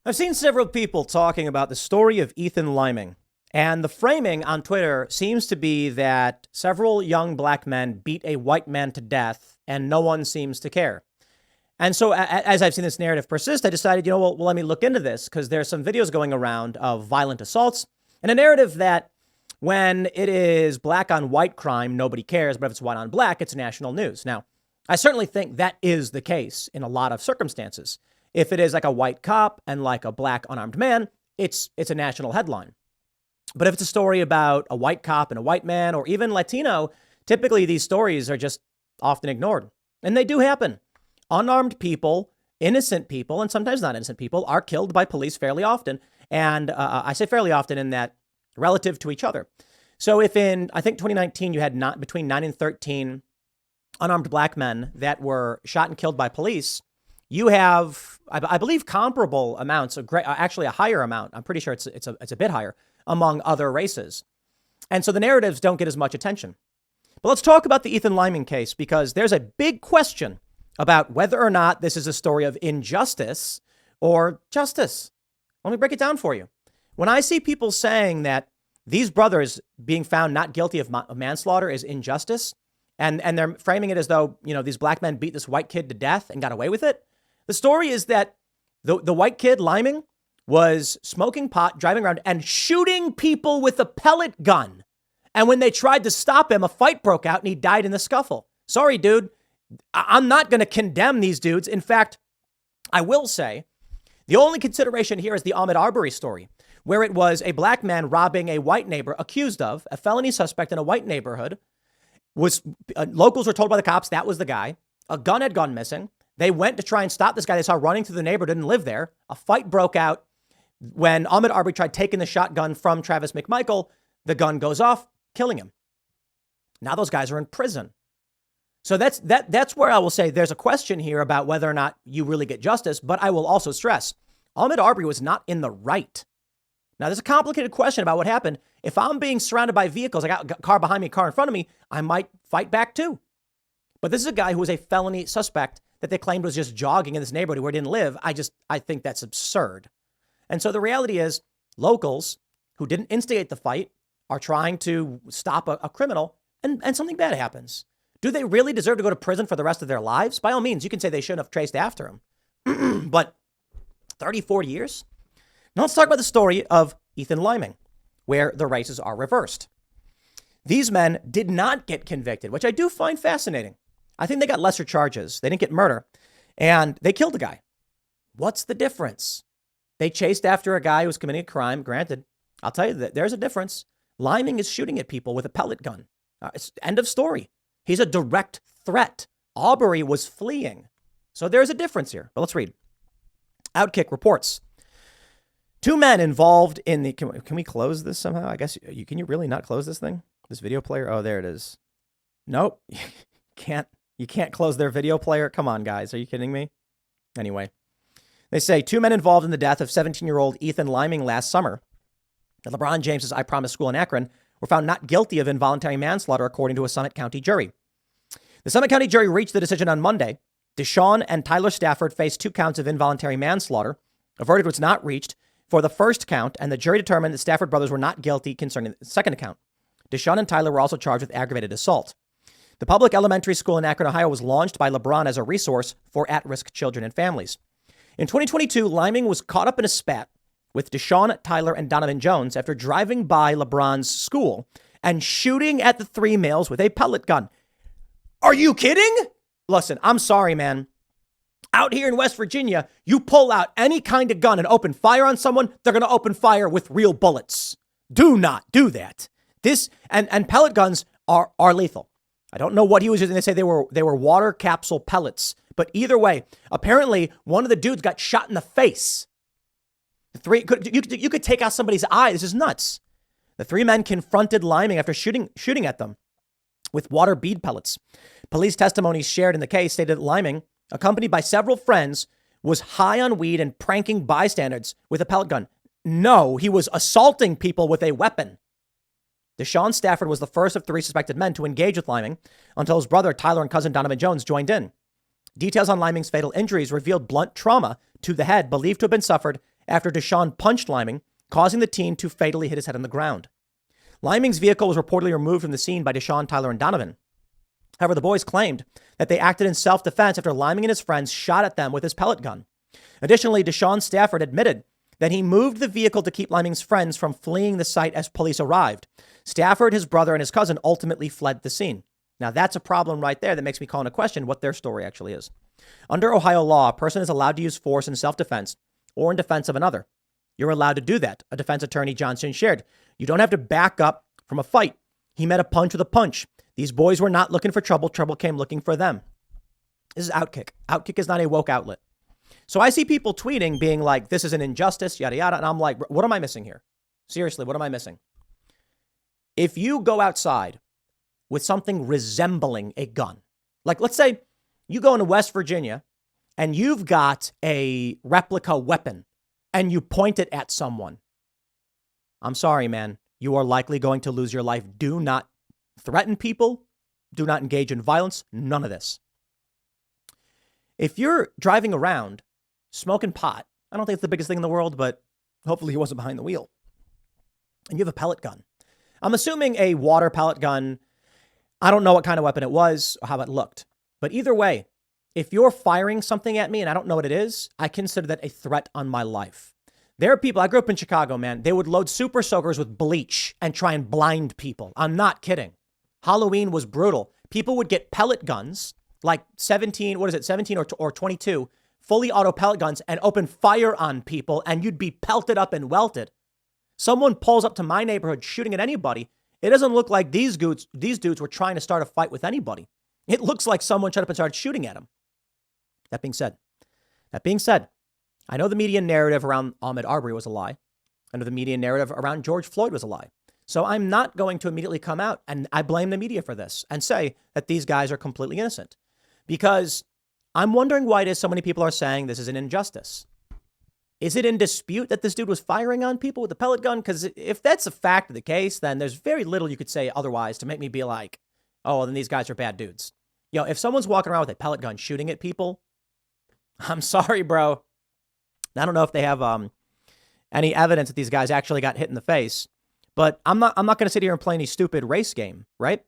I've seen several people talking about the story of Ethan Liming, and the framing on Twitter seems to be that several young black men beat a white man to death and no one seems to care. And so as I've seen this narrative persist, I decided, well, let me look into this because there's some videos going around of violent assaults and a narrative that when it is black on white crime, nobody cares. But if it's white on black, it's national news. Now, I certainly think that is the case in a lot of circumstances. If it is like a white cop and like a black unarmed man, it's a national headline. But if it's a story about a white cop and a white man or even Latino, typically these stories are just often ignored. And they do happen. Unarmed people, innocent people, and sometimes not innocent people are killed by police fairly often. And I say fairly often in that relative to each other. So if in, I think 2019, you had not between 9 and 13 unarmed black men that were shot and killed by police, you have, I believe, comparable amounts of actually a higher amount. I'm pretty sure it's a bit higher among other races. And so the narratives don't get as much attention. But let's talk about the Ethan Liming case, because there's a big question about whether or not this is a story of injustice or justice. Let me break it down for you. When I see people saying that these brothers being found not guilty of manslaughter is injustice, and they're framing it as though, these black men beat this white kid to death and got away with it. The story is that the white kid, Liming, was smoking pot, driving around and shooting people with a pellet gun. And when they tried to stop him, a fight broke out and he died in the scuffle. Sorry, dude. I'm not going to condemn these dudes. In fact, I will say the only consideration here is the Ahmaud Arbery story, where it was a black man robbing a white neighbor, accused of a felony suspect in a white neighborhood. Locals were told by the cops that was the guy. A gun had gone missing. They went to try and stop this guy they saw running through the neighborhood, didn't live there. A fight broke out when Ahmaud Arbery tried taking the shotgun from Travis McMichael. The gun goes off, killing him. Now those guys are in prison. So that's where I will say there's a question here about whether or not you really get justice. But I will also stress Ahmaud Arbery was not in the right. Now, there's a complicated question about what happened. If I'm being surrounded by vehicles, I got a car behind me, a car in front of me, I might fight back too. But this is a guy who was a felony suspect that they claimed was just jogging in this neighborhood where he didn't live. I think that's absurd. And so the reality is locals who didn't instigate the fight are trying to stop a criminal and something bad happens. Do they really deserve to go to prison for the rest of their lives? By all means, you can say they shouldn't have traced after him. But 30, 40 years? Now let's talk about the story of Ethan Liming, where the races are reversed. These men did not get convicted, which I do find fascinating. I think they got lesser charges. They didn't get murder, and they killed a guy. What's the difference? They chased after a guy who was committing a crime. Granted, I'll tell you that there's a difference. Liming is shooting at people with a pellet gun. It's end of story. He's a direct threat. Arbery was fleeing. So there's a difference here. But let's read. Outkick reports. 2 men involved in the... Can we close this somehow? I guess... Can you really not close this thing? This video player? Oh, there it is. Nope. You can't close their video player. Come on, guys. Are you kidding me? Anyway. They say 2 men involved in the death of 17-year-old Ethan Liming last summer at LeBron James's I Promise School in Akron were found not guilty of involuntary manslaughter, according to a Summit County jury. The Summit County jury reached the decision on Monday. Deshaun and Tyler Stafford faced 2 counts of involuntary manslaughter. A verdict was not reached for the first count, and the jury determined the Stafford brothers were not guilty concerning the second count. Deshaun and Tyler were also charged with aggravated assault. The public elementary school in Akron, Ohio, was launched by LeBron as a resource for at-risk children and families. In 2022, Liming was caught up in a spat with Deshaun, Tyler, and Donovan Jones after driving by LeBron's school and shooting at the 3 males with a pellet gun. Are you kidding? Listen, I'm sorry, man. Out here in West Virginia, you pull out any kind of gun and open fire on someone, they're going to open fire with real bullets. Do not do that. This and pellet guns are lethal. I don't know what he was using. They say they were water capsule pellets. But either way, apparently one of the dudes got shot in the face. You could take out somebody's eye. This is nuts. The 3 men confronted Liming after shooting at them with water bead pellets. Police testimonies shared in the case stated that Liming, accompanied by several friends, was high on weed and pranking bystanders with a pellet gun. No, he was assaulting people with a weapon. Deshaun Stafford was the first of 3 suspected men to engage with Liming until his brother Tyler and cousin Donovan Jones joined in. Details on Liming's fatal injuries revealed blunt trauma to the head believed to have been suffered after Deshaun punched Liming, causing the teen to fatally hit his head on the ground. Liming's vehicle was reportedly removed from the scene by Deshaun, Tyler, and Donovan. However, the boys claimed that they acted in self-defense after Liming and his friends shot at them with his pellet gun. Additionally, Deshaun Stafford admitted that he moved the vehicle to keep Liming's friends from fleeing the site as police arrived. Stafford, his brother, and his cousin ultimately fled the scene. Now, that's a problem right there that makes me call into question what their story actually is. Under Ohio law, a person is allowed to use force in self-defense or in defense of another. You're allowed to do that, a defense attorney Johnson shared. You don't have to back up from a fight. He met a punch with a punch. These boys were not looking for trouble. Trouble came looking for them. This is Outkick. Outkick is not a woke outlet. So I see people tweeting being like, this is an injustice, yada, yada. And I'm like, what am I missing here? Seriously, what am I missing? If you go outside with something resembling a gun, like let's say you go into West Virginia and you've got a replica weapon and you point it at someone. I'm sorry, man. You are likely going to lose your life. Do not threaten people. Do not engage in violence. None of this. If you're driving around smoking pot, I don't think it's the biggest thing in the world, but hopefully he wasn't behind the wheel, and you have a pellet gun. I'm assuming a water pellet gun. I don't know what kind of weapon it was or how it looked, but either way, if you're firing something at me and I don't know what it is, I consider that a threat on my life. There are people, I grew up in Chicago, man. They would load super soakers with bleach and try and blind people. I'm not kidding. Halloween was brutal. People would get pellet guns, like 17 or 22, fully auto pellet guns, and open fire on people, and you'd be pelted up and welted. Someone pulls up to my neighborhood shooting at anybody. It doesn't look like these dudes were trying to start a fight with anybody. It looks like someone shut up and started shooting at them. That being said, I know the media narrative around Ahmaud Arbery was a lie. I know the media narrative around George Floyd was a lie. So I'm not going to immediately come out and I blame the media for this and say that these guys are completely innocent, because I'm wondering why it is so many people are saying this is an injustice. Is it in dispute that this dude was firing on people with a pellet gun? Because if that's a fact of the case, then there's very little you could say otherwise to make me be like, oh, well, then these guys are bad dudes. You know, if someone's walking around with a pellet gun shooting at people, I'm sorry, bro. I don't know if they have any evidence that these guys actually got hit in the face, but I'm not going to sit here and play any stupid race game, right?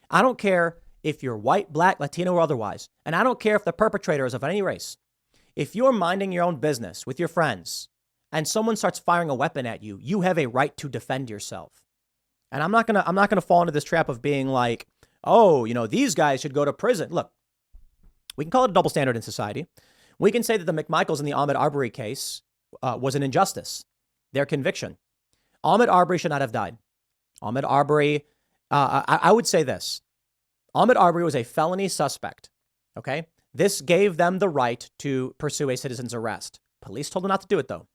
I don't care if you're white, black, Latino, or otherwise, and I don't care if the perpetrator is of any race. If you're minding your own business with your friends and someone starts firing a weapon at you, you have a right to defend yourself. And I'm not gonna fall into this trap of being like, oh, you know, these guys should go to prison. Look, we can call it a double standard in society. We can say that the McMichaels in the Ahmaud Arbery case was an injustice, their conviction. Ahmaud Arbery should not have died. Ahmaud Arbery, I would say this. Ahmaud Arbery was a felony suspect, okay? This gave them the right to pursue a citizen's arrest. Police told them not to do it, though.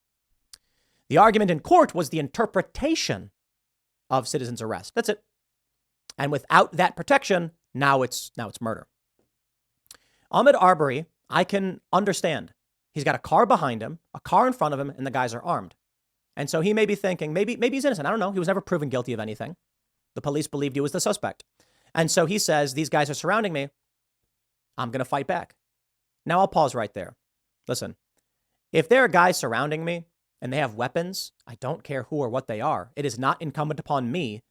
The argument in court was the interpretation of citizen's arrest. That's it. And without that protection, now it's murder. Ahmaud Arbery, I can understand. He's got a car behind him, a car in front of him, and the guys are armed. And so he may be thinking, maybe he's innocent. I don't know. He was never proven guilty of anything. The police believed he was the suspect. And so he says, these guys are surrounding me. I'm going to fight back. Now I'll pause right there. Listen, if there are guys surrounding me and they have weapons, I don't care who or what they are. It is not incumbent upon me,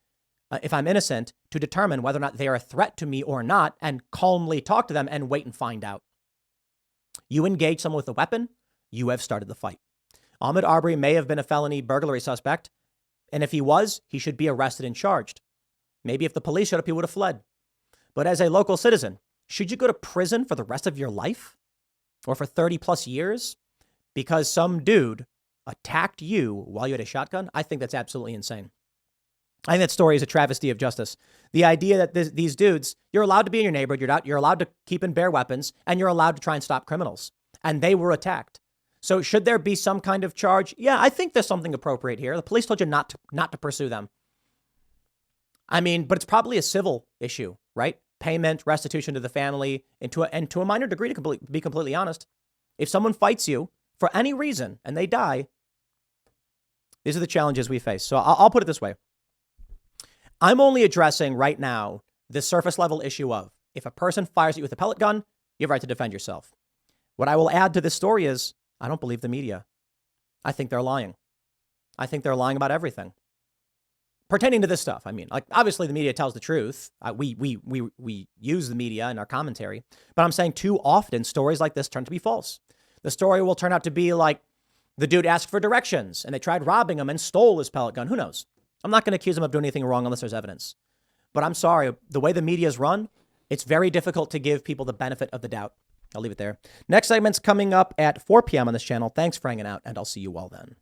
if I'm innocent, to determine whether or not they are a threat to me or not and calmly talk to them and wait and find out. You engage someone with a weapon, you have started the fight. Ahmaud Arbery may have been a felony burglary suspect, and if he was, he should be arrested and charged. Maybe if the police showed up, he would have fled. But as a local citizen, should you go to prison for the rest of your life? Or for 30 plus years? Because some dude attacked you while you had a shotgun? I think that's absolutely insane. I think that story is a travesty of justice. The idea that these dudes, you're allowed to be in your neighborhood, you're allowed to keep and bear weapons, and you're allowed to try and stop criminals. And they were attacked. So should there be some kind of charge? Yeah, I think there's something appropriate here. The police told you not to pursue them. I mean, but it's probably a civil issue, right? Payment, restitution to the family, and to a minor degree, to be completely honest. If someone fights you for any reason and they die, these are the challenges we face. So I'll put it this way. I'm only addressing right now the surface level issue of if a person fires at you with a pellet gun, you have a right to defend yourself. What I will add to this story is I don't believe the media. I think they're lying. I think they're lying about everything pertaining to this stuff. I mean, like, obviously the media tells the truth. We use the media in our commentary, but I'm saying too often stories like this turn to be false. The story will turn out to be like the dude asked for directions and they tried robbing him and stole his pellet gun. Who knows? I'm not going to accuse him of doing anything wrong unless there's evidence. But I'm sorry, the way the media is run, it's very difficult to give people the benefit of the doubt. I'll leave it there. Next segment's coming up at 4 p.m. on this channel. Thanks for hanging out, and I'll see you all then.